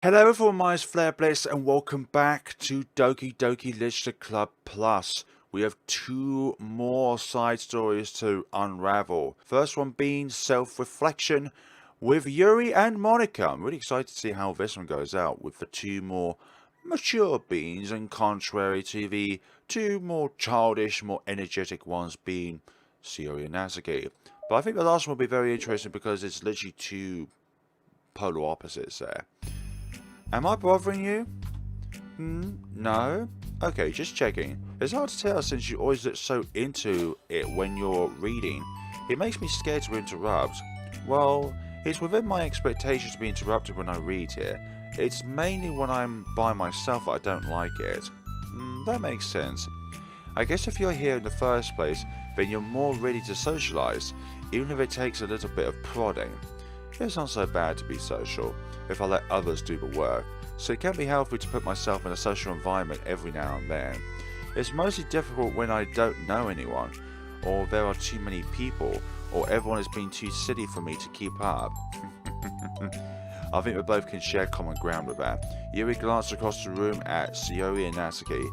Hello everyone, my name is FlareBlitzed and welcome back to Doki Doki Literature Club Plus. We have two more side stories to unravel. First one being Self-Reflection with Yuri and Monika. I'm really excited to see how this one goes out with the two more mature beings and contrary to the two more childish, more energetic ones being Yuri and Natsuki. But I think the last one will be very interesting because it's literally two polar opposites there. Am I bothering you? No? Okay, just checking. It's hard to tell since you always look so into it when you're reading. It makes me scared to interrupt. Well, it's within my expectations to be interrupted when I read here. It's mainly when I'm by myself that I don't like it. That makes sense. I guess if you're here in the first place, then you're more ready to socialize, even if it takes a little bit of prodding. It's not so bad to be social if I let others do the work, so it can be helpful to put myself in a social environment every now and then. It's mostly difficult when I don't know anyone, or there are too many people, or everyone has been too silly for me to keep up. I think we both can share common ground with that. Yuri glanced across the room at Sayori and Natsuki.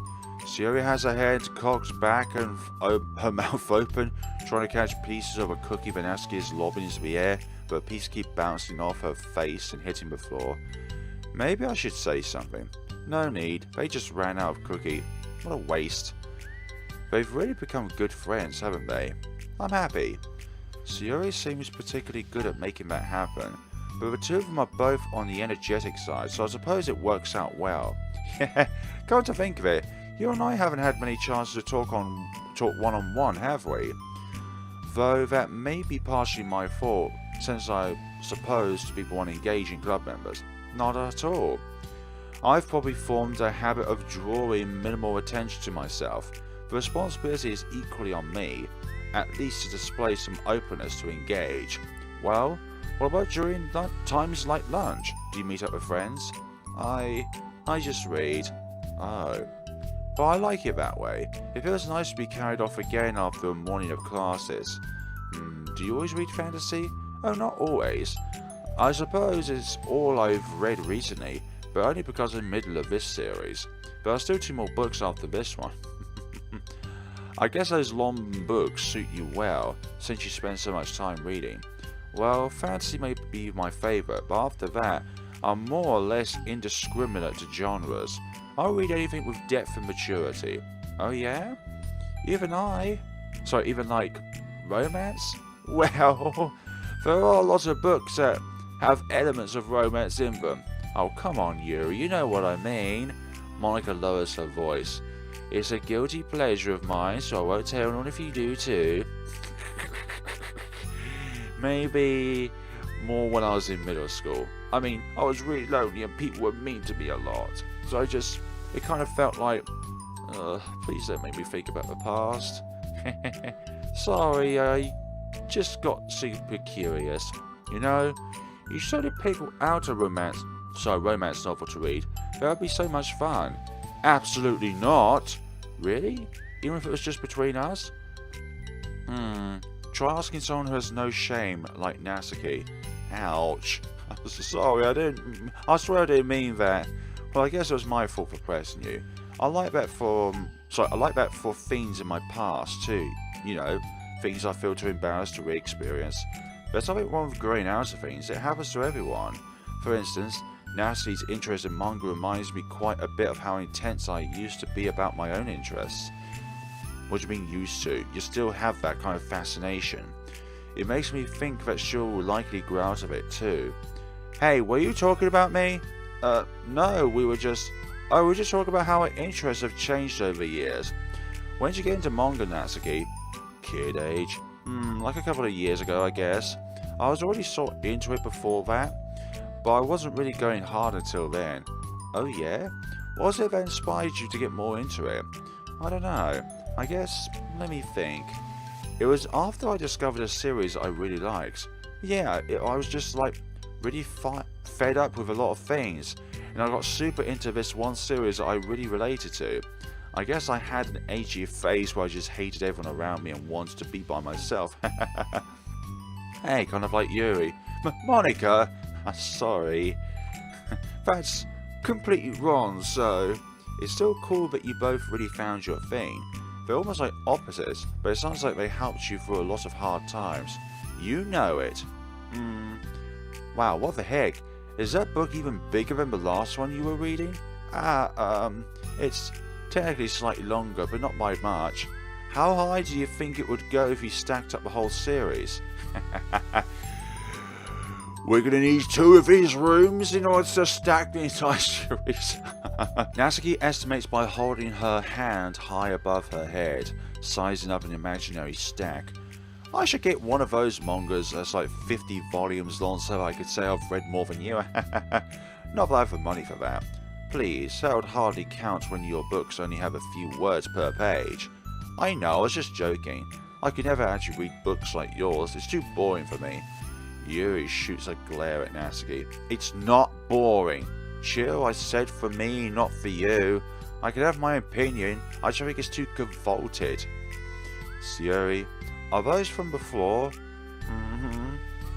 Sayori has her head cocked back and her mouth open, trying to catch pieces of a cookie that Natsuki is lobbing into the air, but a piece keeps bouncing off her face and hitting the floor. Maybe I should say something. No need, they just ran out of cookie. What a waste. They've really become good friends, haven't they? I'm happy. Sayori seems particularly good at making that happen, but the two of them are both on the energetic side, so I suppose it works out well. Yeah, come to think of it, you and I haven't had many chances to talk one-on-one, have we? Though that may be partially my fault, since I'm supposed to be the one engaging club members. Not at all. I've probably formed a habit of drawing minimal attention to myself. The responsibility is equally on me, at least to display some openness to engage. Well, what about during times like lunch? Do you meet up with friends? I just read. Oh. But I like it that way. It feels nice to be carried off again after a morning of classes. Do you always read fantasy? Oh, not always. I suppose it's all I've read recently, but only because I'm in the middle of this series. There are still two more books after this one. I guess those long books suit you well, since you spend so much time reading. Well, fantasy may be my favourite, but after that, I'm more or less indiscriminate to genres. I'll read anything with depth and maturity. Oh yeah? Even like romance? Well, there are lots of books that have elements of romance in them. Oh, come on, Yuri, you know what I mean. Monika lowers her voice. It's a guilty pleasure of mine, so I won't tell anyone if you do too. Maybe more when I was in middle school. I mean, I was really lonely and people were mean to me a lot. So it kind of felt like, please don't make me think about the past. Sorry, I just got super curious. You know, you should pick out a romance novel to read. That would be so much fun. Absolutely not. Really? Even if it was just between us? Try asking someone who has no shame, like Natsuki. Ouch. I'm sorry, I swear I didn't mean that. Well, I guess it was my fault for pressing you. I like that for things in my past too. You know, things I feel too embarrassed to re-experience. There's something wrong with growing out of things. It happens to everyone. For instance, Natsuki's interest in manga reminds me quite a bit of how intense I used to be about my own interests. What do you mean used to? You still have that kind of fascination. It makes me think that she'll likely grow out of it too. Hey, were you talking about me? No, we were just talking about how our interests have changed over the years. When did you get into manga, Natsuki? Kid age. Like a couple of years ago, I guess. I was already sort of into it before that, but I wasn't really going hard until then. Oh yeah? What was it that inspired you to get more into it? I don't know. I guess, let me think. It was after I discovered a series I really liked. Yeah, I was just like really fed up with a lot of things, and I got super into this one series that I really related to. I guess I had an AG phase where I just hated everyone around me and wanted to be by myself. Hey, kind of like Yuri. Monika! Sorry. That's completely wrong, so it's still cool that you both really found your thing. They're almost like opposites, but it sounds like they helped you through a lot of hard times. You know it. Wow, what the heck? Is that book even bigger than the last one you were reading? It's technically slightly longer, but not by much. How high do you think it would go if you stacked up the whole series? We're gonna need 2 of these rooms in order to stack the entire series. Natsuki estimates by holding her hand high above her head, sizing up an imaginary stack. I should get one of those mangas that's like 50 volumes long so I could say I've read more than you. Not that I have the money for that. Please, that would hardly count when your books only have a few words per page. I know, I was just joking. I could never actually read books like yours, it's too boring for me. Yuri shoots a glare at Natsuki. It's not boring. Chill, I said for me, not for you. I can have my opinion, I just think it's too convoluted. Yuri, are those from before?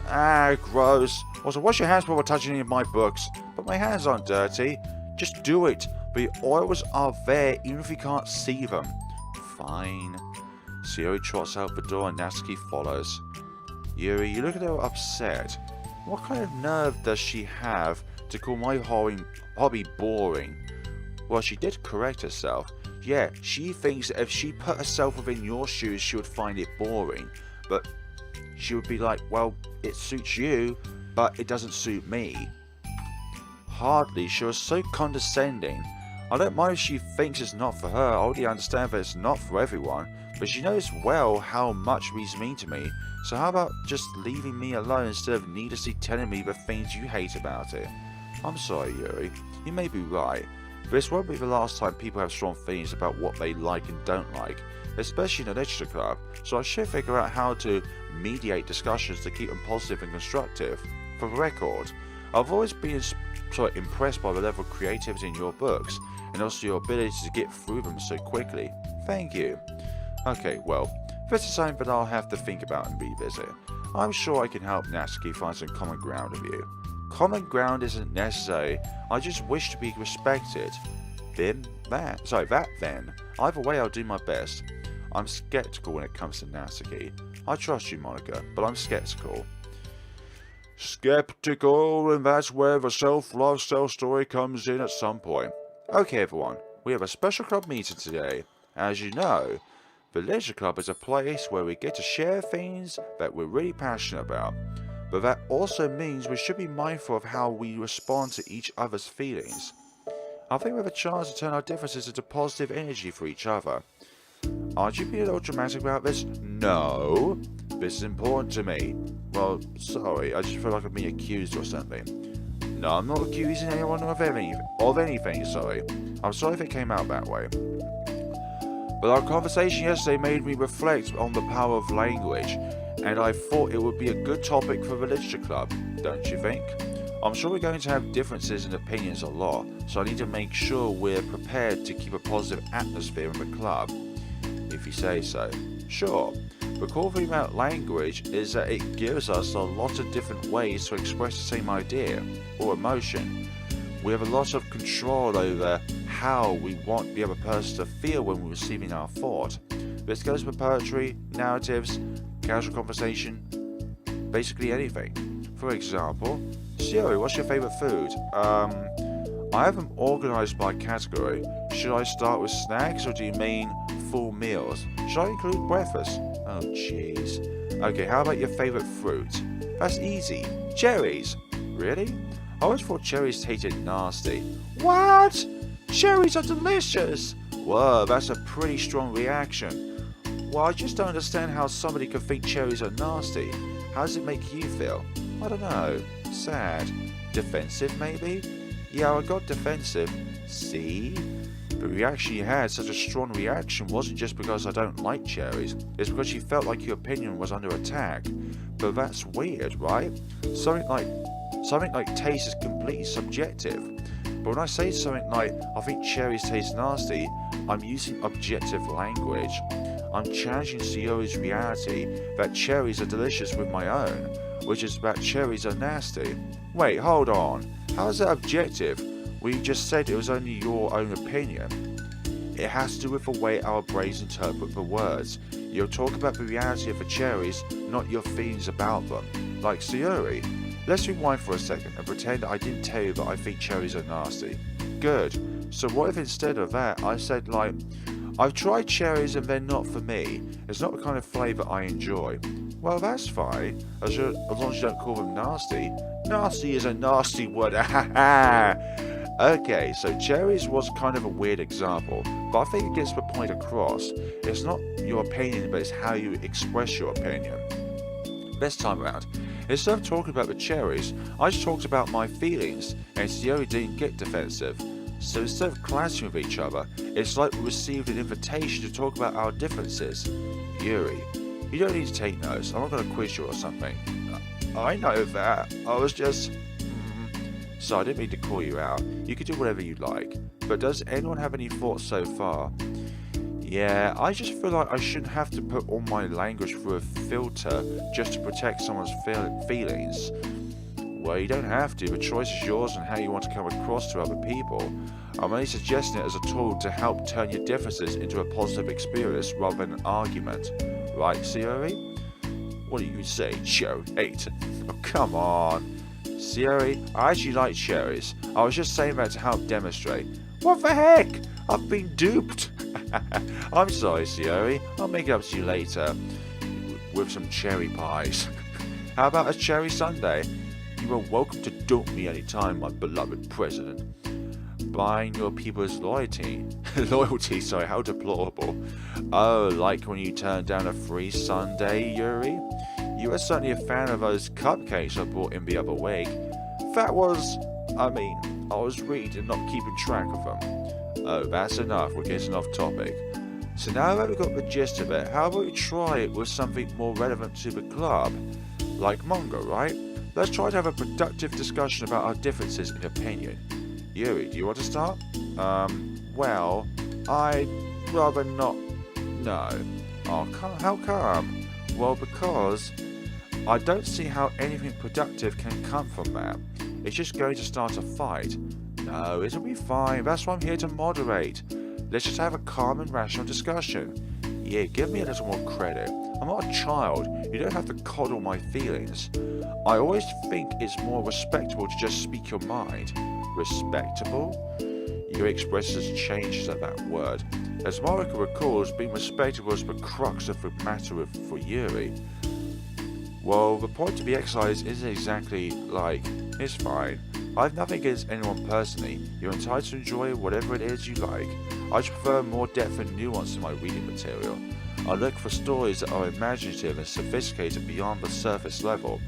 Ah, gross. Also, wash your hands before touching any of my books. But my hands aren't dirty. Just do it. The oils are there even if you can't see them. Fine. Yuri trots out the door and Natsuki follows. Yuri, you look at her upset. What kind of nerve does she have to call my hobby boring? Well, she did correct herself. Yeah, she thinks that if she put herself within your shoes, she would find it boring. But she would be like, well, it suits you, but it doesn't suit me. Hardly, she was so condescending. I don't mind if she thinks it's not for her, I already understand that it's not for everyone, but she knows well how much these mean to me, so how about just leaving me alone instead of needlessly telling me the things you hate about it? I'm sorry, Yuri, you may be right, but this won't be the last time people have strong feelings about what they like and don't like, especially in a literature club, so I should figure out how to mediate discussions to keep them positive and constructive. For the record, I've always been impressed by the level of creativity in your books, and also your ability to get through them so quickly. Thank you. Okay, well, this is something that I'll have to think about and revisit. I'm sure I can help Natsuki find some common ground with you. Common ground isn't necessary, I just wish to be respected. That then. Either way, I'll do my best. I'm skeptical when it comes to Natsuki. I trust you, Monika, but I'm skeptical. Skeptical, and that's where the self-love story comes in at some point. Okay everyone, we have a special club meeting today. As you know, the Leisure Club is a place where we get to share things that we're really passionate about. But that also means we should be mindful of how we respond to each other's feelings. I think we have a chance to turn our differences into positive energy for each other. Aren't you being a little dramatic about this? No. This is important to me. Well, sorry, I just feel like I'm being accused or something. No, I'm not accusing anyone of anything, sorry. I'm sorry if it came out that way. But our conversation yesterday made me reflect on the power of language, and I thought it would be a good topic for the literature club, don't you think? I'm sure we're going to have differences in opinions a lot, so I need to make sure we're prepared to keep a positive atmosphere in the club. If you say so. Sure. The cool thing about language is that it gives us a lot of different ways to express the same idea or emotion. We have a lot of control over how we want the other person to feel when we're receiving our thought. This goes for poetry, narratives, casual conversation, basically anything. For example, Yuri, what's your favourite food? I have them organised by category. Should I start with snacks or do you mean full meals? Should I include breakfast? Oh jeez. Okay, how about your favourite fruit? That's easy. Cherries. Really? I always thought cherries tasted nasty. What? Cherries are delicious! Whoa, that's a pretty strong reaction. Well, I just don't understand how somebody could think cherries are nasty. How does it make you feel? I don't know. Sad. Defensive, maybe? Yeah, I got defensive. See? The reaction you had, such a strong reaction, wasn't just because I don't like cherries. It's because you felt like your opinion was under attack. But that's weird, right? Something like taste is completely subjective. But when I say something like, I think cherries taste nasty, I'm using objective language. I'm challenging Yuri's reality that cherries are delicious with my own, which is that cherries are nasty. Wait, hold on. How is that objective? We just said it was only your own opinion. It has to do with the way our brains interpret the words. You're talking about the reality of the cherries, not your feelings about them. Like Yuri. Let's rewind for a second and pretend I didn't tell you that I think cherries are nasty. Good. So what if instead of that I said like, I've tried cherries and they're not for me. It's not the kind of flavour I enjoy. Well, that's fine, as long as you don't call them nasty. Nasty is a nasty word. Okay, so cherries was kind of a weird example, but I think it gets the point across. It's not your opinion, but it's how you express your opinion. This time around, instead of talking about the cherries, I just talked about my feelings, and Yuri didn't get defensive. So instead of clashing with each other, it's like we received an invitation to talk about our differences. Yuri, you don't need to take notes, I'm not going to quiz you or something. I know that, I was just... So I didn't mean to call you out. You can do whatever you like. But does anyone have any thoughts so far? Yeah, I just feel like I shouldn't have to put all my language through a filter just to protect someone's feelings. Well, you don't have to. The choice is yours on how you want to come across to other people. I'm only suggesting it as a tool to help turn your differences into a positive experience rather than an argument. Right, Yuri? What do you say, Joe? 8? Oh, come on. Yuri, I actually like cherries. I was just saying that to help demonstrate. What the heck? I've been duped. I'm sorry, Yuri. I'll make it up to you later with some cherry pies. How about a cherry sundae? You are welcome to dump me anytime, my beloved president. Buying your people's loyalty. Loyalty, sorry, how deplorable. Oh, like when you turned down a free sundae, Yuri? You were certainly a fan of those cupcakes I bought in the other week. That was... I was reading, not keeping track of them. Oh, that's enough, we're getting off topic. So now that we've got the gist of it, how about we try it with something more relevant to the club? Like manga, right? Let's try to have a productive discussion about our differences in opinion. Yuri, do you want to start? Well, I'd rather not... No. Oh, how come? Well, because I don't see how anything productive can come from that. It's just going to start a fight. No, it'll be fine. That's why I'm here to moderate. Let's just have a calm and rational discussion. Yeah, give me a little more credit. I'm not a child. You don't have to coddle my feelings. I always think it's more respectable to just speak your mind. Respectable? Your expression has changed at that word. As Monika recalls, being respectable is the crux of the matter for Yuri. Well, the point to be exercised isn't exactly like, it's fine. I have nothing against anyone personally. You're entitled to enjoy whatever it is you like. I just prefer more depth and nuance in my reading material. I look for stories that are imaginative and sophisticated beyond the surface level.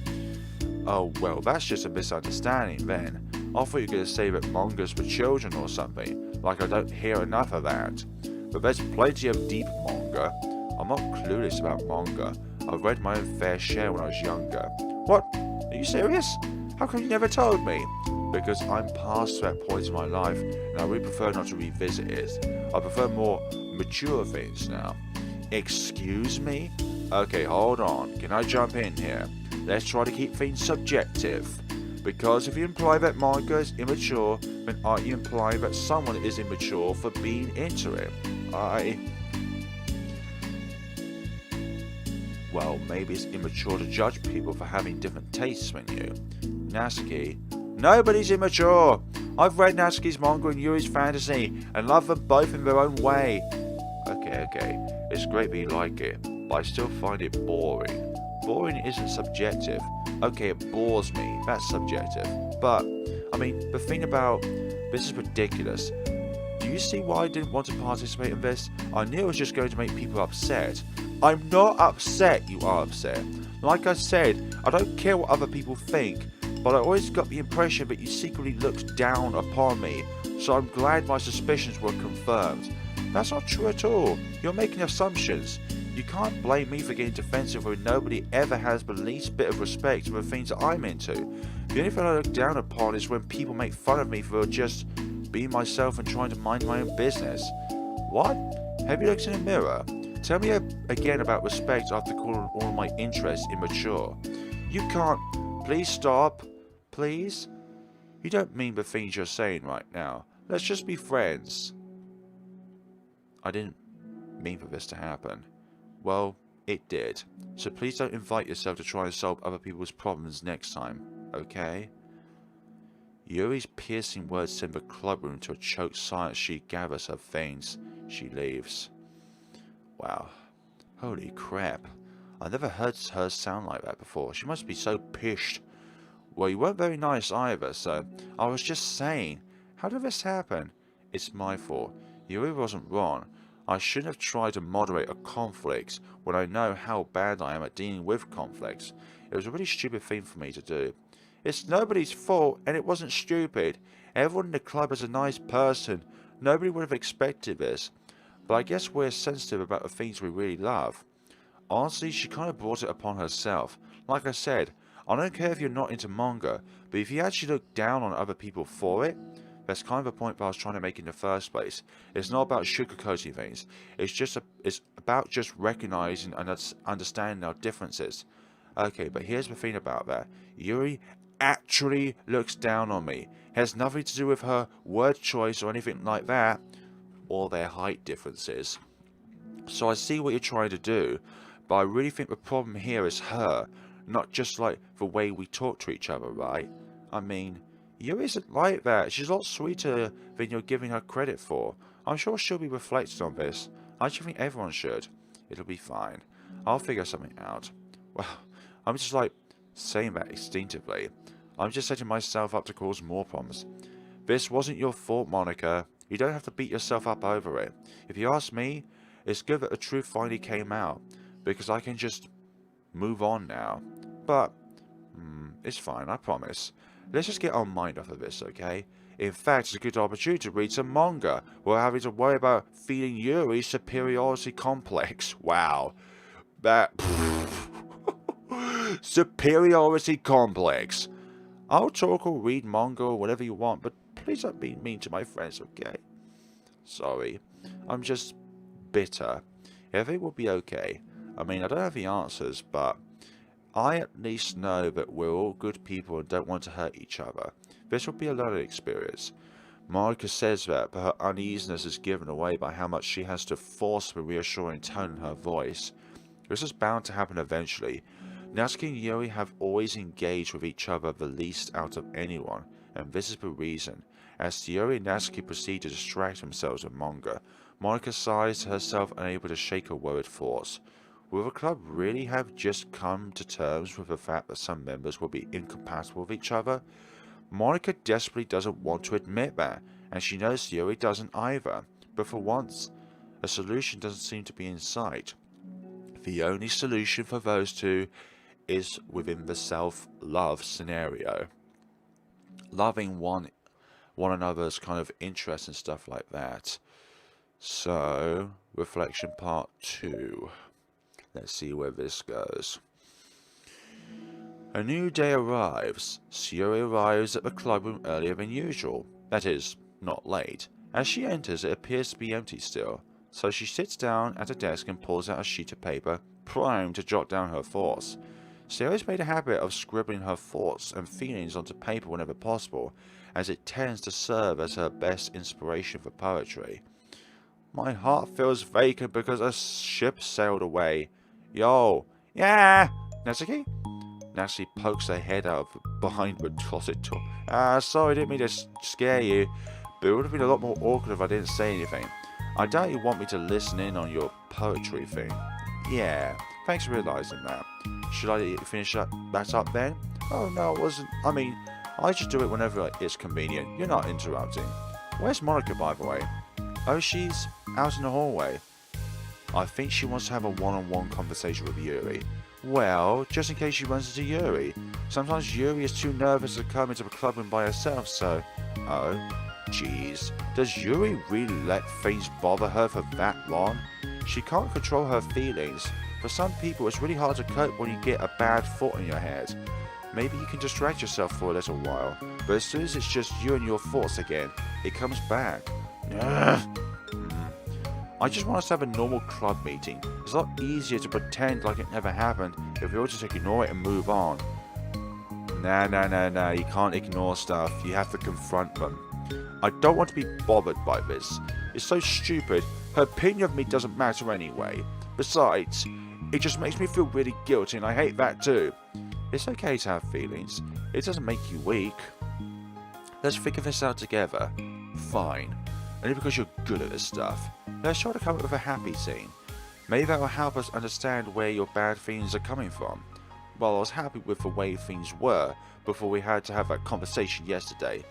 Oh, well, that's just a misunderstanding then. I thought you were going to say that manga's for children or something, like I don't hear enough of that. But there's plenty of deep manga. I'm not clueless about manga. I've read my own fair share when I was younger. What? Are you serious? How come you never told me? Because I'm past that point in my life, and I really prefer not to revisit it. I prefer more mature things now. Excuse me? Okay, hold on. Can I jump in here? Let's try to keep things subjective. Because if you imply that manga is immature, then aren't you implying that someone is immature for being into it? Well, maybe it's immature to judge people for having different tastes than you. Natsuki. Nobody's immature! I've read Natsuki's manga and Yuri's fantasy, and love them both in their own way. Okay. It's great that you like it, but I still find it boring. Boring isn't subjective. Okay, it bores me. That's subjective. But, the thing about... This is ridiculous. Do you see why I didn't want to participate in this? I knew it was just going to make people upset. I'm not upset, you are upset. Like I said, I don't care what other people think, but I always got the impression that you secretly looked down upon me, so I'm glad my suspicions were confirmed. That's not true at all. You're making assumptions. You can't blame me for getting defensive when nobody ever has the least bit of respect for the things that I'm into. The only thing I look down upon is when people make fun of me for just being myself and trying to mind my own business. What? Have you looked in a mirror? Tell me again about respect after calling all my interests immature. You can't... Please stop. Please? You don't mean the things you're saying right now. Let's just be friends. I didn't mean for this to happen. Well, it did. So please don't invite yourself to try and solve other people's problems next time, okay? Yuri's piercing words send the clubroom to a choked silence. She gathers her veins. She leaves. Wow. Holy crap. I've never heard her sound like that before. She must be so pissed. Well, you weren't very nice either, so I was just saying. How did this happen? It's my fault. Yuri wasn't wrong. I shouldn't have tried to moderate a conflict when I know how bad I am at dealing with conflicts. It was a really stupid thing for me to do. It's nobody's fault, and it wasn't stupid. Everyone in the club is a nice person. Nobody would have expected this. But I guess we're sensitive about the things we really love. Honestly, she kind of brought it upon herself. Like I said, I don't care if you're not into manga, but if you actually look down on other people for it, that's kind of the point that I was trying to make in the first place. It's not about sugarcoating things. It's about just recognizing and understanding our differences. Okay, but here's the thing about that. Yuri actually looks down on me. It has nothing to do with her word choice or anything like that, or their height differences. So I see what you're trying to do, but I really think the problem here is her, not just like the way we talk to each other, right? I mean, Yuri isn't like that. She's a lot sweeter than you're giving her credit for. I'm sure she'll be reflecting on this. I actually think everyone should. It'll be fine. I'll figure something out. Well, I'm just like saying that instinctively. I'm just setting myself up to cause more problems. This wasn't your fault, Monika. You don't have to beat yourself up over it. If you ask me, it's good that the truth finally came out, because I can just move on now. But, it's fine, I promise. Let's just get our mind off of this, okay? In fact, it's a good opportunity to read some manga without having to worry about feeling Yuri's superiority complex. Wow. That... superiority complex. I'll talk or read manga or whatever you want, but please don't be mean to my friends, okay? Sorry. I'm just bitter. Everything will be okay. I mean, I don't have the answers, but I at least know that we're all good people and don't want to hurt each other. This will be a learning experience. Monika says that, but her uneasiness is given away by how much she has to force the reassuring tone in her voice. This is bound to happen eventually. Natsuki and Yuri have always engaged with each other the least out of anyone, and this is the reason. As Yuri and Natsuki proceed to distract themselves with manga, Monika sighs to herself, unable to shake her worried thoughts. Will the club really have just come to terms with the fact that some members will be incompatible with each other? Monika desperately doesn't want to admit that, and she knows Yuri doesn't either. But for once, a solution doesn't seem to be in sight. The only solution for those two is within the self-love scenario. Loving one another's kind of interests and stuff like that. So, reflection part 2. Let's see where this goes. A new day arrives. Yuri arrives at the clubroom earlier than usual. That is, not late. As she enters, it appears to be empty still. So she sits down at a desk and pulls out a sheet of paper, primed to jot down her thoughts. Yuri's made a habit of scribbling her thoughts and feelings onto paper whenever possible, as it tends to serve as her best inspiration for poetry. My heart feels vacant because a ship sailed away. Yo, yeah, Natsuki? Natsuki pokes her head out behind the closet door. Sorry, didn't mean to scare you, but it would have been a lot more awkward if I didn't say anything. I doubt you want me to listen in on your poetry thing. Yeah, thanks for realising that. Should I finish that up then? Oh no, it wasn't. I mean, I just do it whenever it's convenient. You're not interrupting. Where's Monika, by the way? Oh, she's out in the hallway. I think she wants to have a one-on-one conversation with Yuri. Well, just in case she runs into Yuri. Sometimes Yuri is too nervous to come into the clubroom by herself, so... Oh, jeez. Does Yuri really let things bother her for that long? She can't control her feelings. For some people, it's really hard to cope when you get a bad thought in your head. Maybe you can distract yourself for a little while, but as soon as it's just you and your thoughts again, it comes back. I just want us to have a normal club meeting. It's a lot easier to pretend like it never happened if we all just ignore it and move on. Nah, you can't ignore stuff, you have to confront them. I don't want to be bothered by this. It's so stupid, her opinion of me doesn't matter anyway. Besides, it just makes me feel really guilty and I hate that too. It's okay to have feelings, it doesn't make you weak. Let's figure this out together. Fine. Only because you're good at this stuff. Let's try to come up with a happy scene. Maybe that will help us understand where your bad feelings are coming from. Well, I was happy with the way things were before we had to have that conversation yesterday.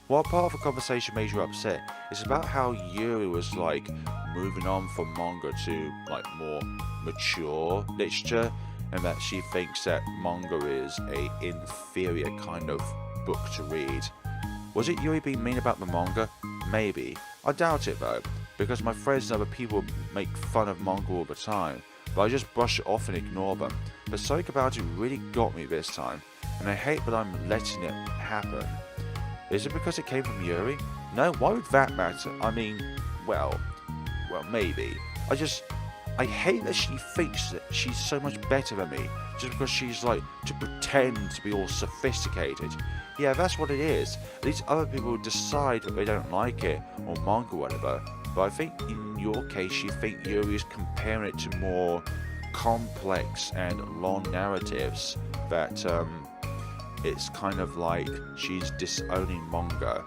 What part of the conversation made you upset? It's about how Yuri was like moving on from manga to like more mature literature, and that she thinks that manga is a inferior kind of book to read. Was it Yuri being mean about the manga? Maybe. I doubt it though, because my friends and other people make fun of manga all the time, but I just brush it off and ignore them. But something about it really got me this time, and I hate that I'm letting it happen. Is it because it came from Yuri? No, why would that matter? I mean, well, maybe. I hate that she thinks that she's so much better than me, just because she's like, to pretend to be all sophisticated. Yeah, that's what it is. These other people decide that they don't like it, or manga or whatever, but I think in your case you think Yuri is comparing it to more complex and long narratives, that it's kind of like she's disowning manga.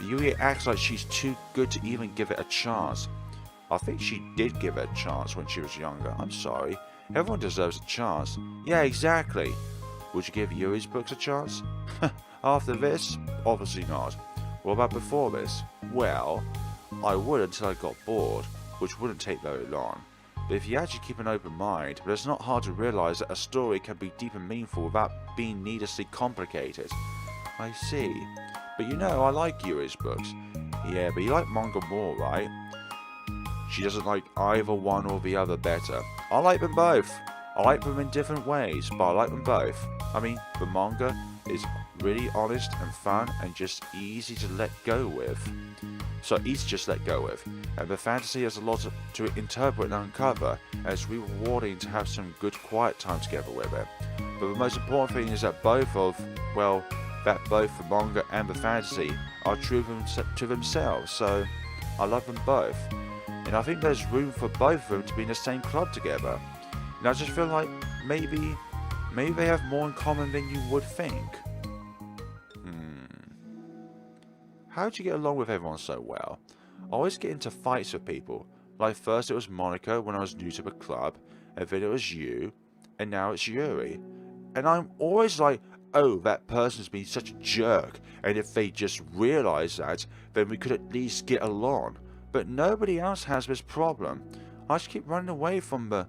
Yuri acts like she's too good to even give it a chance. I think she did give it a chance when she was younger. I'm sorry. Everyone deserves a chance. Yeah, exactly. Would you give Yuri's books a chance? After this? Obviously not. What about before this? Well, I would until I got bored, which wouldn't take very long. But if you actually keep an open mind, but it's not hard to realise that a story can be deep and meaningful without being needlessly complicated. I see. But you know, I like Yuri's books. Yeah, but you like manga more, right? She doesn't like either one or the other better. I like them both. I like them in different ways, but I like them both. I mean, the manga is really honest and fun and just easy to let go with. So easy to just let go with. And the fantasy has a lot to interpret and uncover, and it's rewarding to have some good quiet time together with it. But the most important thing is that both the manga and the fantasy are true to themselves, so I love them both. And I think there's room for both of them to be in the same club together. And I just feel like maybe they have more in common than you would think. How do you get along with everyone so well? I always get into fights with people. Like first it was Monika when I was new to the club, and then it was you, and now it's Yuri. And I'm always like, oh, that person's been such a jerk, and if they just realise that, then we could at least get along. But nobody else has this problem. I just keep running away from the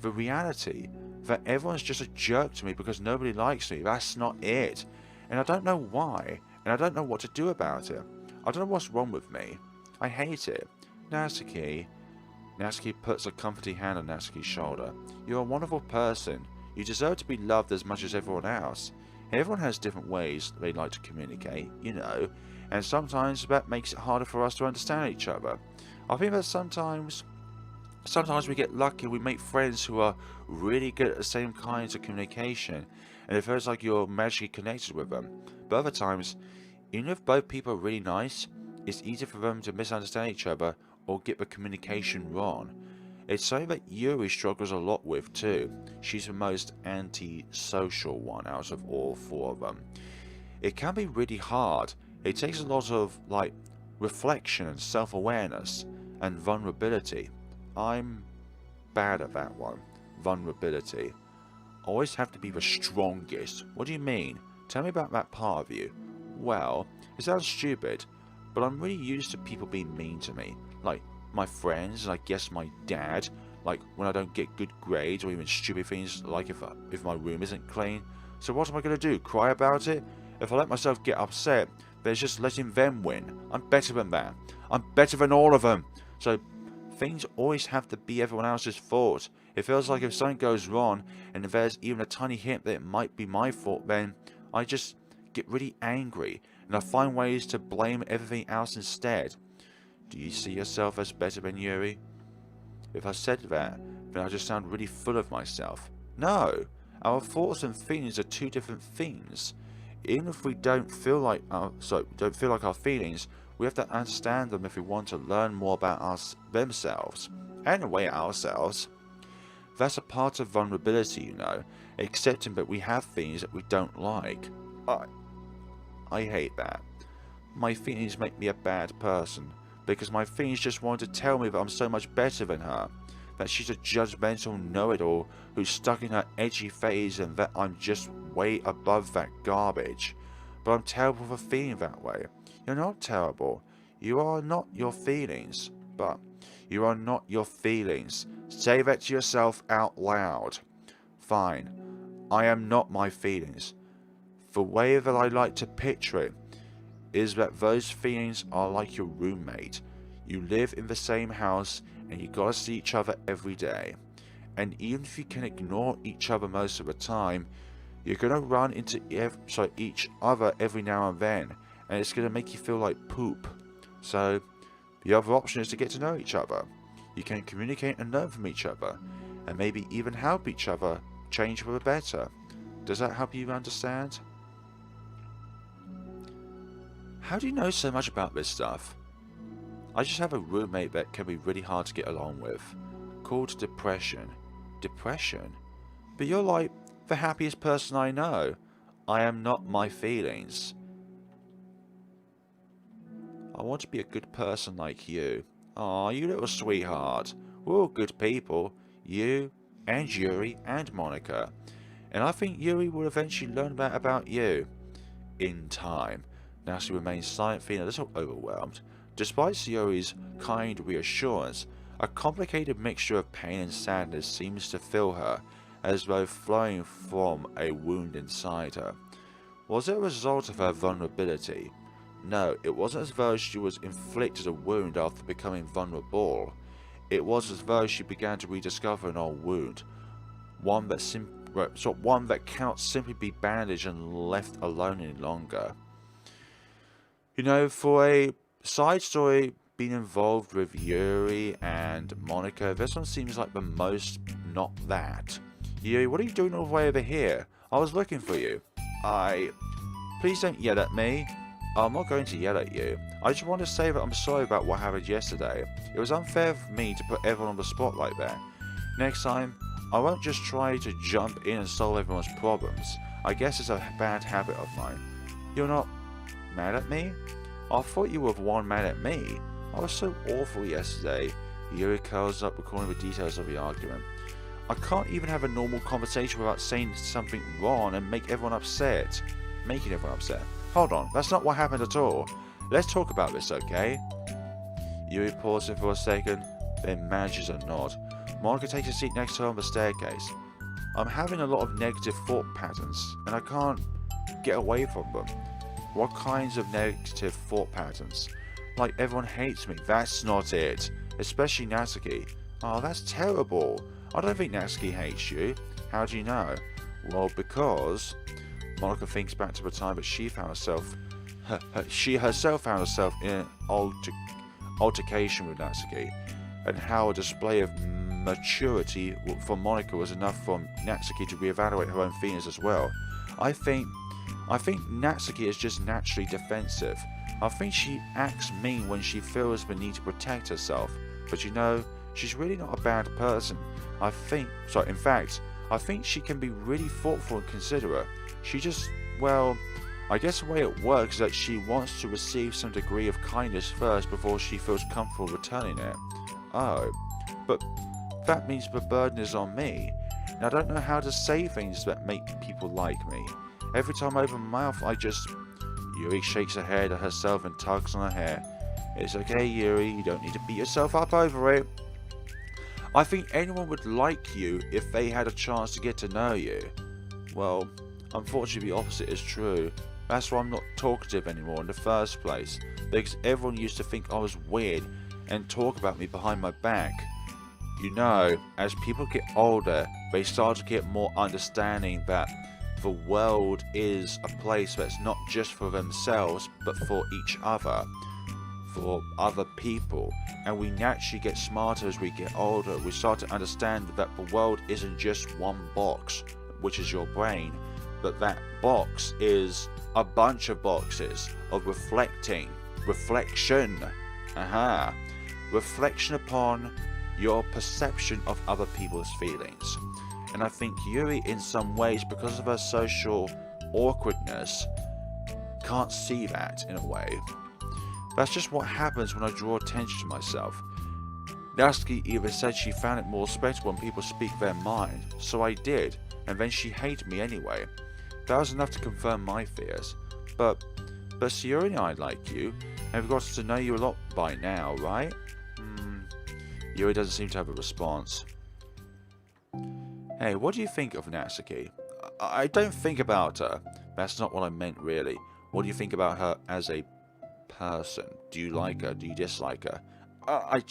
reality that everyone's just a jerk to me because nobody likes me. That's not it. And I don't know why. And I don't know what to do about it. I don't know what's wrong with me. I hate it. Natsuki. Natsuki puts a comforting hand on Natsuki's shoulder. You're a wonderful person. You deserve to be loved as much as everyone else. Everyone has different ways they like to communicate, you know. And sometimes that makes it harder for us to understand each other. I think that sometimes we get lucky and we make friends who are really good at the same kinds of communication, and it feels like you're magically connected with them. But other times, even if both people are really nice, it's easy for them to misunderstand each other or get the communication wrong. It's something that Yuri struggles a lot with too. She's the most anti-social one out of all four of them. It can be really hard. It takes a lot of like reflection and self-awareness and vulnerability. I'm bad at that one. Vulnerability. Always have to be the strongest. What do you mean? Tell me about that part of you. Well, it sounds stupid, but I'm really used to people being mean to me. Like my friends, and I guess my dad. Like when I don't get good grades or even stupid things like if my room isn't clean. So what am I going to do? Cry about it? If I let myself get upset, there's just letting them win. I'm better than that. I'm better than all of them. So things always have to be everyone else's fault. It feels like if something goes wrong, and if there's even a tiny hint that it might be my fault, then I just get really angry, and I find ways to blame everything else instead. Do you see yourself as better than Yuri? If I said that, then I just sound really full of myself. No! Our thoughts and feelings are two different things. even if we don't feel like our feelings, we have to understand them if we want to learn more about themselves, and in a way ourselves. That's a part of vulnerability, you know, accepting that we have feelings that we don't like. I hate that. My feelings make me a bad person, because my feelings just want to tell me that I'm so much better than her, that she's a judgmental know-it-all who's stuck in her edgy phase and that I'm just way above that garbage. But I'm terrible for feeling that way. You're not terrible. You are not your feelings. But you are not your feelings. Say that to yourself out loud. Fine. I am not my feelings. The way that I like to picture it is that those feelings are like your roommate. You live in the same house and you gotta see each other every day. And even if you can ignore each other most of the time, you're gonna run into each other every now and then, and it's gonna make you feel like poop. So the other option is to get to know each other. You can communicate and learn from each other, and maybe even help each other change for the better. Does that help you understand? How do you know so much about this stuff? I just have a roommate that can be really hard to get along with, called depression. Depression? But you're like the happiest person I know. I am not my feelings. I want to be a good person like you. Aw, you little sweetheart. We're all good people. You, and Yuri, and Monika. And I think Yuri will eventually learn that about you. In time. Now she remains silent, feeling a little overwhelmed. Despite Yuri's kind reassurance, a complicated mixture of pain and sadness seems to fill her, as though flowing from a wound inside her. Was it a result of her vulnerability? No, it wasn't as though she was inflicted a wound after becoming vulnerable. It was as though she began to rediscover an old wound, one that cannot simply be bandaged and left alone any longer. You know, for a side story being involved with Yuri and Monika, this one seems like the most not that. Yuri, what are you doing all the way over here? I was looking for you. Please don't yell at me. I'm not going to yell at you. I just want to say that I'm sorry about what happened yesterday. It was unfair for me to put everyone on the spot like that. Next time, I won't just try to jump in and solve everyone's problems. I guess it's a bad habit of mine. You're not mad at me? I thought you were the one mad at me. I was so awful yesterday. Yuri curls up, recalling the details of the argument. I can't even have a normal conversation without saying something wrong and making everyone upset. Hold on, that's not what happened at all. Let's talk about this, okay? Yuri pauses for a second, then manages a nod. Monika takes a seat next to her on the staircase. I'm having a lot of negative thought patterns, and I can't get away from them. What kinds of negative thought patterns? Like everyone hates me. That's not it. Especially Natsuki. Oh, that's terrible. I don't think Natsuki hates you. How do you know? Well, because Monika thinks back to the time that she herself found herself in an altercation with Natsuki, and how a display of maturity from Monika was enough for Natsuki to reevaluate her own feelings as well. I think Natsuki is just naturally defensive. I think she acts mean when she feels the need to protect herself. But you know, she's really not a bad person. In fact, I think she can be really thoughtful and considerate. She just, well, I guess the way it works is that she wants to receive some degree of kindness first before she feels comfortable returning it. Oh, but that means the burden is on me. And I don't know how to say things that make people like me. Every time I open my mouth, Yuri shakes her head at herself and tugs on her hair. It's okay, Yuri, you don't need to beat yourself up over it. I think anyone would like you if they had a chance to get to know you. Well, unfortunately the opposite is true. That's why I'm not talkative anymore in the first place, because everyone used to think I was weird and talk about me behind my back. You know, as people get older, they start to get more understanding that the world is a place that's not just for themselves, but for each other, for other people. And we naturally get smarter as we get older. We start to understand that the world isn't just one box, which is your brain, but that box is a bunch of boxes of reflection. Reflection upon your perception of other people's feelings. And I think Yuri, in some ways, because of her social awkwardness, can't see that in a way. That's just what happens when I draw attention to myself. Natsuki even said she found it more respectable when people speak their mind, so I did, and then she hated me anyway. That was enough to confirm my fears. But Sayuri and I like you, and we've gotten to know you a lot by now, right? Yuri doesn't seem to have a response. Hey, what do you think of Natsuki? I don't think about her. That's not what I meant, really. What do you think about her as a person? Do you like her? Do you dislike her? I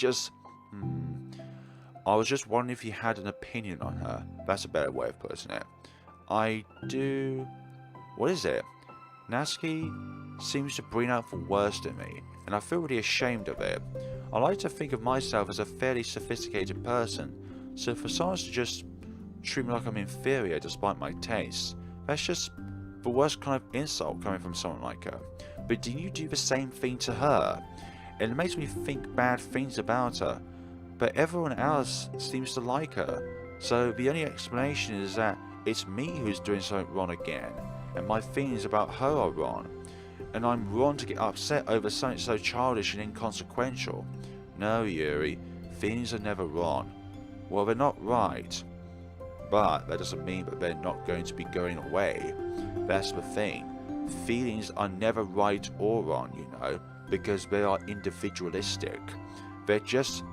was just wondering if you had an opinion on her. That's a better way of putting it. I do... What is it? Natsuki seems to bring out the worst in me, and I feel really ashamed of it. I like to think of myself as a fairly sophisticated person, so for someone to just treat me like I'm inferior despite my tastes, that's just the worst kind of insult coming from someone like her. But do you do the same thing to her? And it makes me think bad things about her, but everyone else seems to like her, so the only explanation is that it's me who's doing something wrong again, and my feelings about her are wrong, and I'm wrong to get upset over something so childish and inconsequential. No, Yuri, feelings are never wrong. Well, they're not right, but that doesn't mean that they're not going to be going away. That's the thing. Feelings are never right or wrong, you know, because they are individualistic. They're just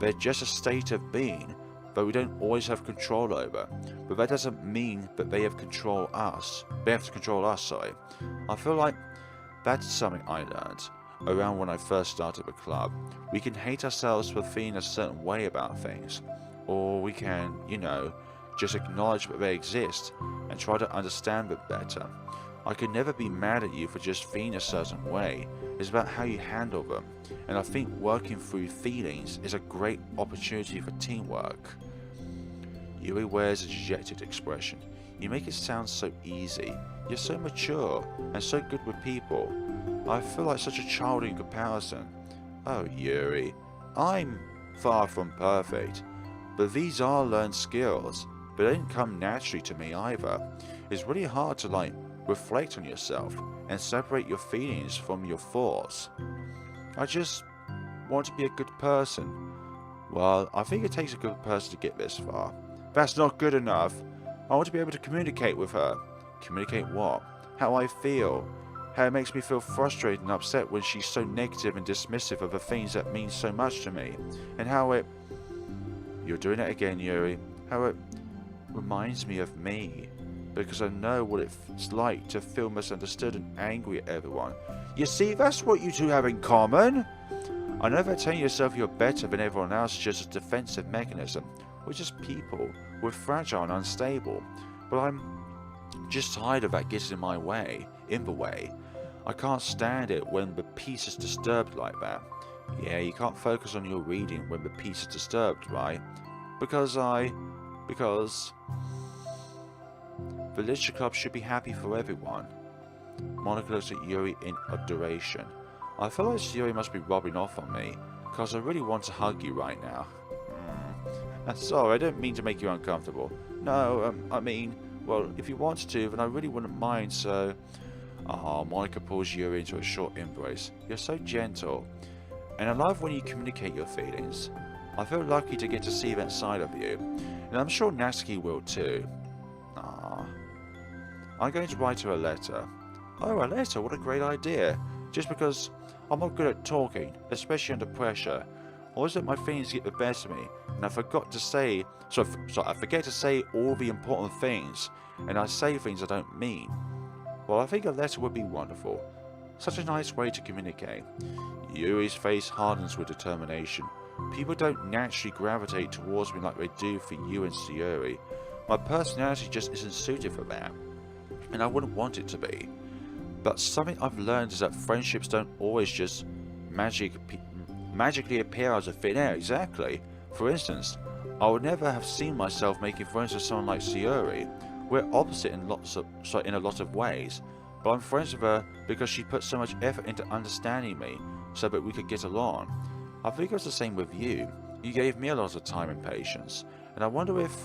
a state of being that we don't always have control over. But that doesn't mean that they have control us. They have to control us, sorry. I feel like that's something I learned around when I first started the club. We can hate ourselves for feeling a certain way about things, or we can, you know, just acknowledge that they exist and try to understand them better. I could never be mad at you for just feeling a certain way. It's about how you handle them, and I think working through feelings is a great opportunity for teamwork. Yuri wears a dejected expression. You make it sound so easy. You're so mature and so good with people. I feel like such a child in comparison. Oh, Yuri, I'm far from perfect, but these are learned skills, but they didn't come naturally to me either. It's really hard to reflect on yourself and separate your feelings from your thoughts. I just want to be a good person. Well, I think it takes a good person to get this far. That's not good enough. I want to be able to communicate with her. Communicate what? How I feel. How it makes me feel frustrated and upset when she's so negative and dismissive of the things that mean so much to me. And how it... You're doing it again, Yuri. How it reminds me of me. Because I know what it's like to feel misunderstood and angry at everyone. You see, that's what you two have in common. I know that telling yourself you're better than everyone else is just a defensive mechanism. We're just people. We're fragile and unstable. But I'm just tired of that getting in the way. I can't stand it when the peace is disturbed like that. Yeah, you can't focus on your reading when the peace is disturbed, right? Because the literature club should be happy for everyone. Monika looks at Yuri in adoration. I feel like Yuri must be rubbing off on me, because I really want to hug you right now. Sorry, I don't mean to make you uncomfortable. No, I mean, well, if you want to, then I really wouldn't mind, so... Monika pulls Yuri into a short embrace. You're so gentle. And I love when you communicate your feelings. I feel lucky to get to see that side of you. And I'm sure Natsuki will too. I'm going to write her a letter. Oh, a letter? What a great idea. Just because I'm not good at talking, especially under pressure. Or is it my feelings get the best of me, and I forget to say all the important things, and I say things I don't mean? Well, I think a letter would be wonderful. Such a nice way to communicate. Yuri's face hardens with determination. People don't naturally gravitate towards me like they do for you and Sayuri. My personality just isn't suited for that, and I wouldn't want it to be. But something I've learned is that friendships don't always just magically appear out of thin air. Exactly. For instance, I would never have seen myself making friends with someone like Sayuri, We're opposite in a lot of ways, but I'm friends with her because she put so much effort into understanding me so that we could get along. I think it's the same with you. You gave me a lot of time and patience, and I wonder if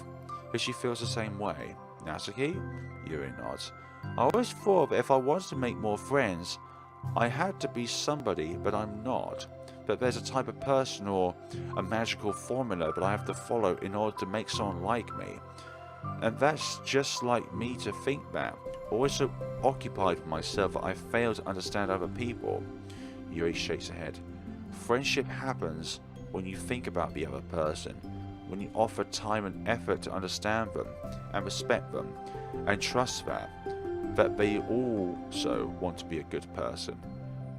she feels the same way. Natsuki? Yuri nods. I always thought that if I wanted to make more friends, I had to be somebody, but I'm not. That there's a type of person or a magical formula that I have to follow in order to make someone like me. And that's just like me to think that. Always so occupied with myself that I fail to understand other people. Yuri shakes her head. Friendship happens when you think about the other person, when you offer time and effort to understand them and respect them, and trust that they also want to be a good person.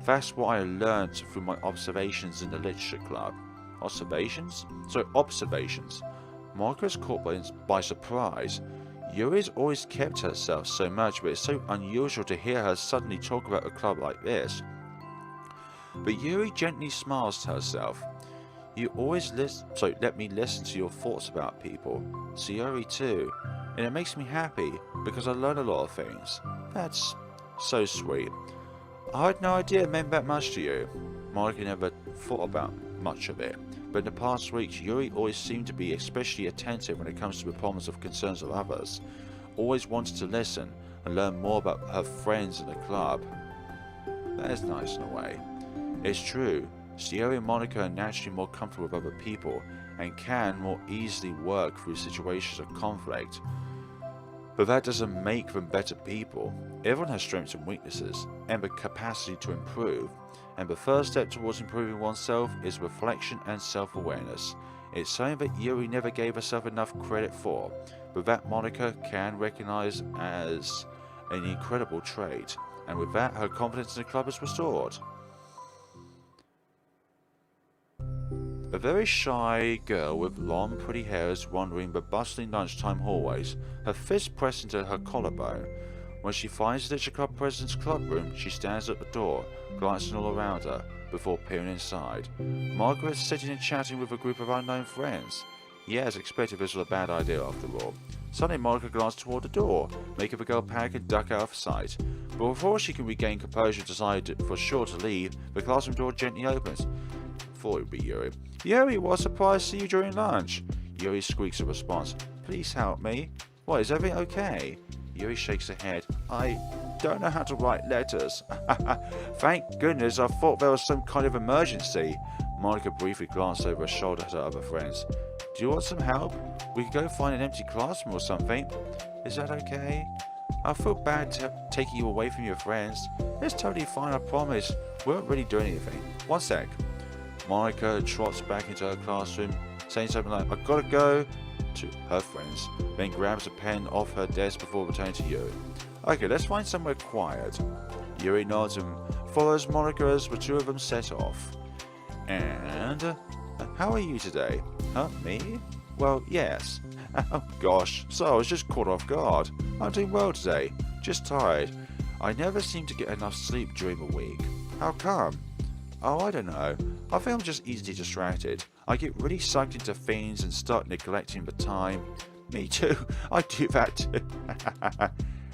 That's what I learned through my observations in the literature club. Observations? So observations. Monika's caught by surprise. Yuri's always kept herself so much, but it's so unusual to hear her suddenly talk about a club like this. But Yuri gently smiles to herself. You always let me listen to your thoughts about people. So Yuri too. And it makes me happy because I learn a lot of things. That's so sweet. I had no idea it meant that much to you. Monika never thought about much of it, but in the past weeks Yuri always seemed to be especially attentive when it comes to the problems or concerns of others. Always wanted to listen and learn more about her friends in the club. That is nice in a way. It's true, Yuri and Monika are naturally more comfortable with other people and can more easily work through situations of conflict. But that doesn't make them better people. Everyone has strengths and weaknesses, and the capacity to improve. And the first step towards improving oneself is reflection and self-awareness. It's something that Yuri never gave herself enough credit for, but that Monika can recognize as an incredible trait. And with that, her confidence in the club is restored. A very shy girl with long, pretty hair is wandering the bustling lunchtime hallways, her fist pressed into her collarbone. When she finds the literature club president's clubroom, she stands at the door, glancing all around her, before peering inside. Margaret is sitting and chatting with a group of unknown friends. Yeah, as expected, this was a bad idea after all. Suddenly, Monika glanced toward the door, making the girl panic and duck out of sight. But before she can regain composure and decide for sure to leave, the classroom door gently opens. Thought it would be Yuri. Yuri, what a surprise to see you during lunch. Yuri squeaks a response. Please help me. What, is everything okay? Yuri shakes her head. I don't know how to write letters. Thank goodness, I thought there was some kind of emergency. Monika briefly glanced over her shoulder at her other friends. Do you want some help? We could go find an empty classroom or something. Is that okay? I feel bad taking you away from your friends. It's totally fine, I promise. We won't really do anything. One sec. Monika trots back into her classroom, saying something like, I've got to go, to her friends, then grabs a pen off her desk before returning to Yuri. Okay, let's find somewhere quiet. Yuri nods and follows Monika as the two of them set off. And, how are you today? Huh, me? Well, yes. Oh gosh, so I was just caught off guard. I'm doing well today, just tired. I never seem to get enough sleep during the week. How come? Oh, I don't know. I think I'm just easily distracted. I get really sucked into things and start neglecting the time. Me too. I do that too.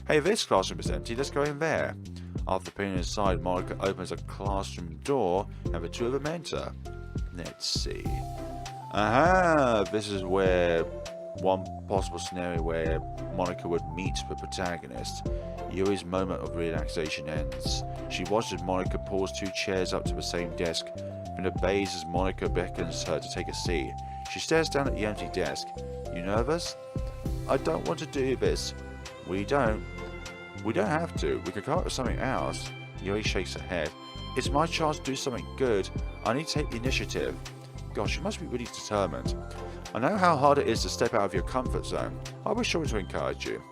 Hey, this classroom is empty. Let's go in there. After peering inside, Monika opens a classroom door and the two of them enter. Let's see. Aha! This is where one possible scenario where Monika would meet the protagonist. Yuri's moment of relaxation ends. She watches Monika pulls two chairs up to the same desk, then obeys as Monika beckons her to take a seat. She stares down at the empty desk. You nervous? I don't want to do this. We don't have to. We could come up with something else. Yuri shakes her head. It's my chance to do something good. I need to take the initiative. Gosh, you must be really determined. I know how hard it is to step out of your comfort zone. I'll be sure to encourage you.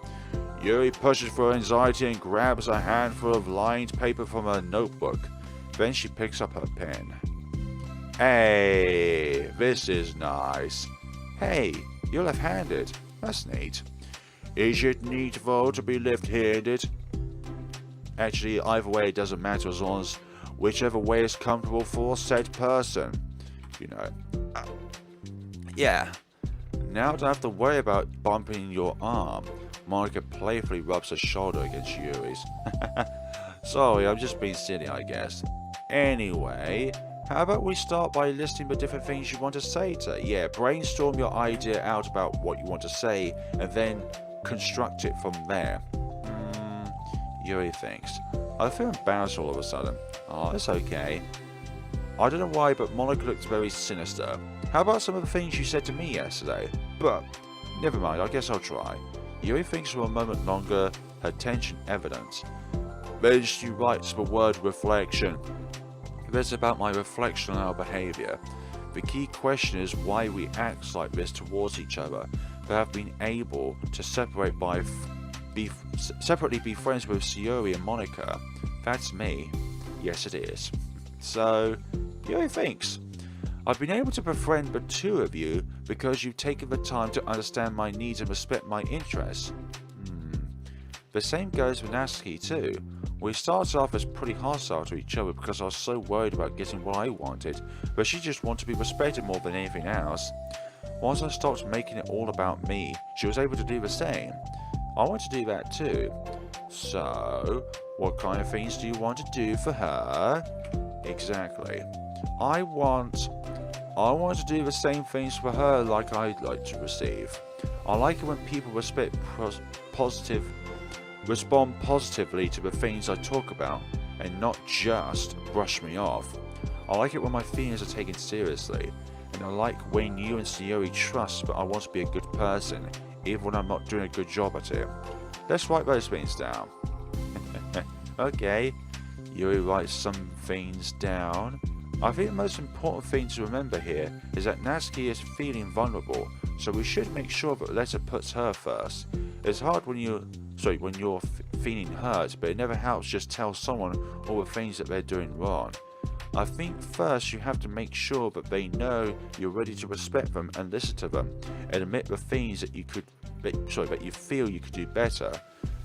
Yuri pushes through her anxiety and grabs a handful of lined paper from her notebook. Then she picks up her pen. Hey, this is nice. Hey, you're left-handed. That's neat. Is it neat, though, to be left-handed? Actually, either way it doesn't matter as long as whichever way is comfortable for said person. You know. Yeah. Now I don't have to worry about bumping your arm. Monika playfully rubs her shoulder against Yuri's. Sorry, I'm just being silly, I guess. Anyway, how about we start by listing the different things you want to say to her? Yeah, brainstorm your idea out about what you want to say, and then construct it from there. Yuri thinks. I feel embarrassed all of a sudden. Oh, it's okay. I don't know why, but Monika looks very sinister. How about some of the things you said to me yesterday? But, never mind, I guess I'll try. Yuri thinks for a moment longer, her tension evident. Then she writes the word reflection. This is about my reflection on our behaviour. The key question is why we act like this towards each other, but have been able to separately be friends with Yuri and Monika. That's me. Yes, it is. So, Yuri thinks, I've been able to befriend the two of you because you've taken the time to understand my needs and respect my interests. The same goes with Natsuki too. We started off as pretty hostile to each other because I was so worried about getting what I wanted, but she just wanted to be respected more than anything else. Once I stopped making it all about me, she was able to do the same. I want to do that too. So, what kind of things do you want to do for her? Exactly. I want to do the same things for her like I'd like to receive. I like it when people respond positively to the things I talk about and not just brush me off. I like it when my feelings are taken seriously, and I like when you and Sayori trust that I want to be a good person, even when I'm not doing a good job at it. Let's write those things down. Okay, Yuri writes some things down. I think the most important thing to remember here is that Natsuki is feeling vulnerable, so we should make sure that the letter puts her first. It's hard when you're feeling hurt, but it never helps just tell someone all the things that they're doing wrong. I think first you have to make sure that they know you're ready to respect them and listen to them, and admit the things that you feel you could do better.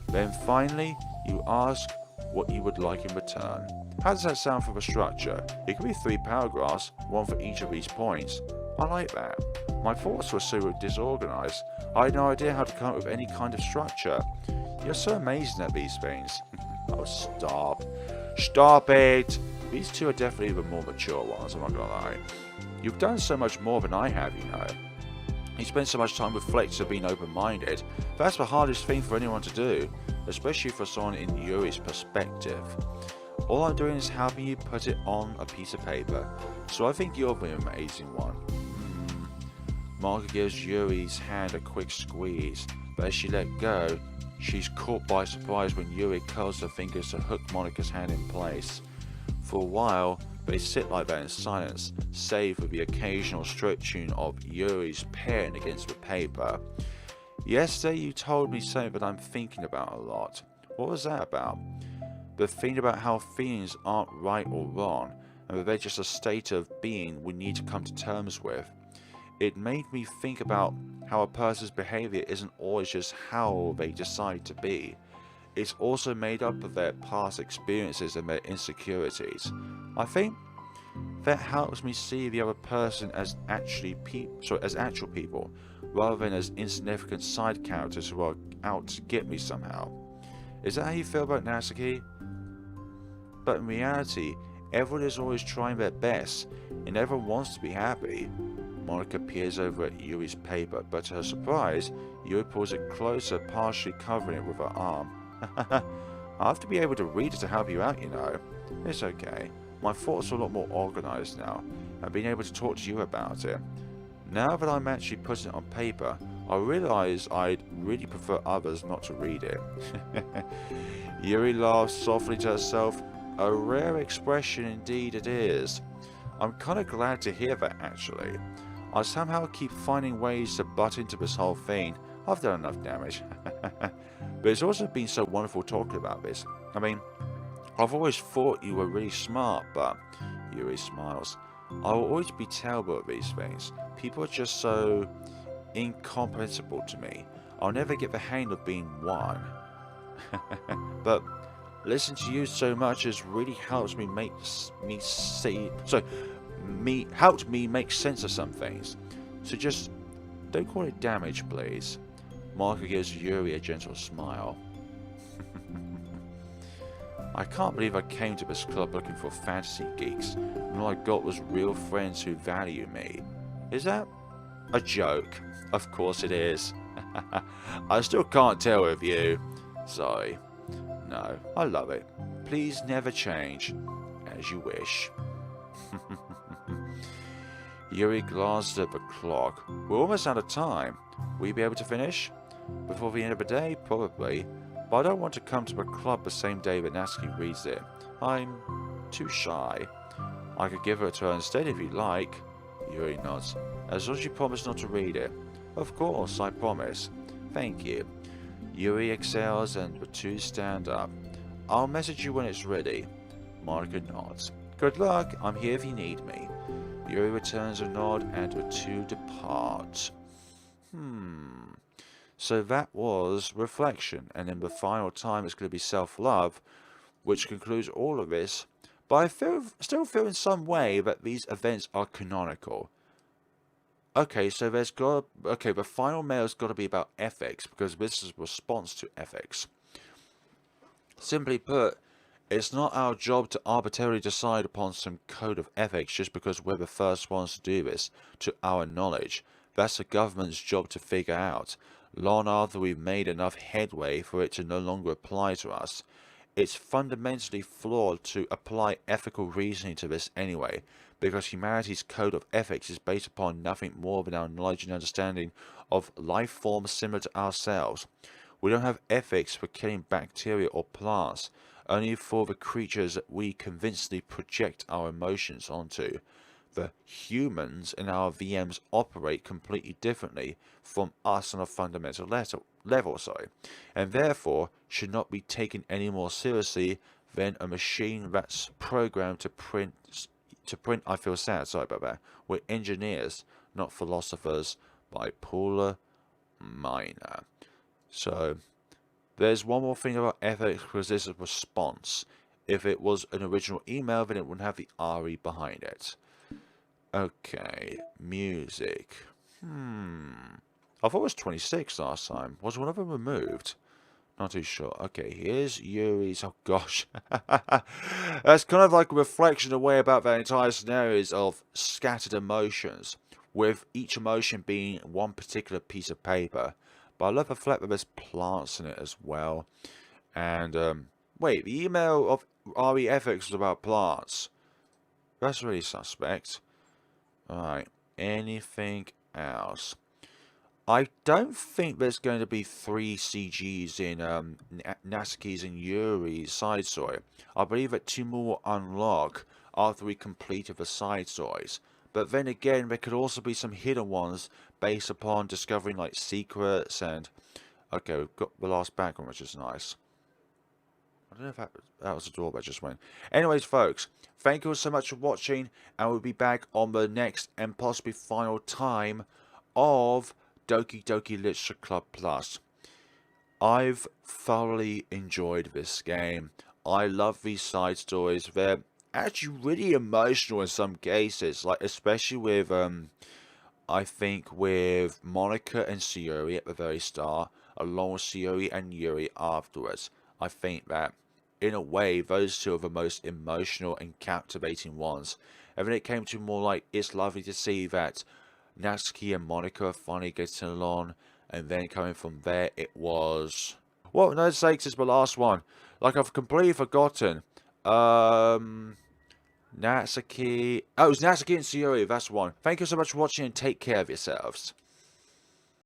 Then finally, you ask what you would like in return. How does that sound for the structure? It could be 3 paragraphs, one for each of these points. I like that. My thoughts were so disorganized, I had no idea how to come up with any kind of structure. You're so amazing at these things. Oh, stop. Stop it! These two are definitely the more mature ones, I'm not gonna lie. You've done so much more than I have, you know. You spend so much time reflecting and being open-minded. That's the hardest thing for anyone to do, especially for someone in Yuri's perspective. All I'm doing is helping you put it on a piece of paper, so I think you're the amazing one. Monika gives Yuri's hand a quick squeeze, but as she let go, she's caught by surprise when Yuri curls her fingers to hook Monika's hand in place. For a while, they sit like that in silence, save for the occasional stretching of Yuri's pen against the paper. Yesterday you told me something that I'm thinking about a lot. What was that about? The thing about how feelings aren't right or wrong, and that they're just a state of being we need to come to terms with. It made me think about how a person's behavior isn't always just how they decide to be. It's also made up of their past experiences and their insecurities. I think that helps me see the other person as actual people, rather than as insignificant side characters who are out to get me somehow. Is that how you feel about Natsuki? But in reality, everyone is always trying their best, and everyone wants to be happy. Monika peers over at Yuri's paper, but to her surprise, Yuri pulls it closer, partially covering it with her arm. I have to be able to read it to help you out, you know. It's okay. My thoughts are a lot more organized now, and being able to talk to you about it. Now that I'm actually putting it on paper, I realize I'd really prefer others not to read it. Yuri laughs softly to herself. A rare expression indeed it is. I'm kind of glad to hear that, actually. I somehow keep finding ways to butt into this whole thing. I've done enough damage. But it's also been so wonderful talking about this. I mean, I've always thought you were really smart, but... Yuri smiles. I will always be terrible at these things. People are just so... incomprehensible to me. I'll never get the hang of being one. But... listening to you so much has really helped me make sense of some things. So just don't call it damage, please. Monika gives Yuri a gentle smile. I can't believe I came to this club looking for fantasy geeks, and all I got was real friends who value me. Is that a joke? Of course it is. I still can't tell with you. Sorry. No, I love it. Please never change. As you wish. Yuri glanced at the clock. We're almost out of time. Will you be able to finish? Before the end of the day? Probably. But I don't want to come to the club the same day that Natsuki reads it. I'm too shy. I could give it to her instead if you like. Yuri nods. As long as you promise not to read it. Of course, I promise. Thank you. Yuri exhales and the two stand up. I'll message you when it's ready. Monika nods. Good luck. I'm here if you need me. Yuri returns a nod and the two depart. So that was reflection, and then the final time it's going to be self-love, which concludes all of this. But I still feel in some way that these events are canonical. Okay, so there's got the final mail's got to be about ethics, because this is a response to ethics. Simply put, it's not our job to arbitrarily decide upon some code of ethics just because we're the first ones to do this, to our knowledge. That's the government's job to figure out, long after we've made enough headway for it to no longer apply to us. It's fundamentally flawed to apply ethical reasoning to this anyway, because humanity's code of ethics is based upon nothing more than our knowledge and understanding of life forms similar to ourselves. We don't have ethics for killing bacteria or plants, only for the creatures that we convincingly project our emotions onto. The humans in our VMs operate completely differently from us on a fundamental level, and therefore should not be taken any more seriously than a machine that's programmed to print. I feel sad, sorry about that. We're engineers, not philosophers. By Paula Miner. So there's one more thing about ethics, because this is a response. If it was an original email, then it wouldn't have the RE behind it. Okay, music. I thought it was 26 last time. Was one of them removed? Not too sure. Okay, here's Yuri's. Oh gosh. That's kind of like a reflection away about that entire scenarios of scattered emotions, with each emotion being one particular piece of paper. But I love the fact that there's plants in it as well. And, wait, the email of RE Ethics was about plants. That's really suspect. Alright, anything else? I don't think there's going to be 3 CGs in Natsuki's and Yuri's side story. I believe that 2 more will unlock after we completed the side stories. But then again, there could also be some hidden ones based upon discovering like secrets and... Okay, we've got the last background, which is nice. I don't know if that was the door that just went. Anyways, folks, thank you all so much for watching, and we'll be back on the next and possibly final time of Doki Doki Literature Club Plus. I've thoroughly enjoyed this game. I love these side stories. They're actually really emotional in some cases, like especially with I think with Monika and Sayuri at the very start, along with Sayuri and Yuri afterwards. I think that in a way those two are the most emotional and captivating ones. And then it came to more like, it's lovely to see that Natsuki and Monika are finally getting along, and then coming from there it was, well, no sakes, it's the last one. Like, I've completely forgotten. Natsuki. Oh, it was Natsuki and Sayuri, that's one. Thank you so much for watching, and take care of yourselves.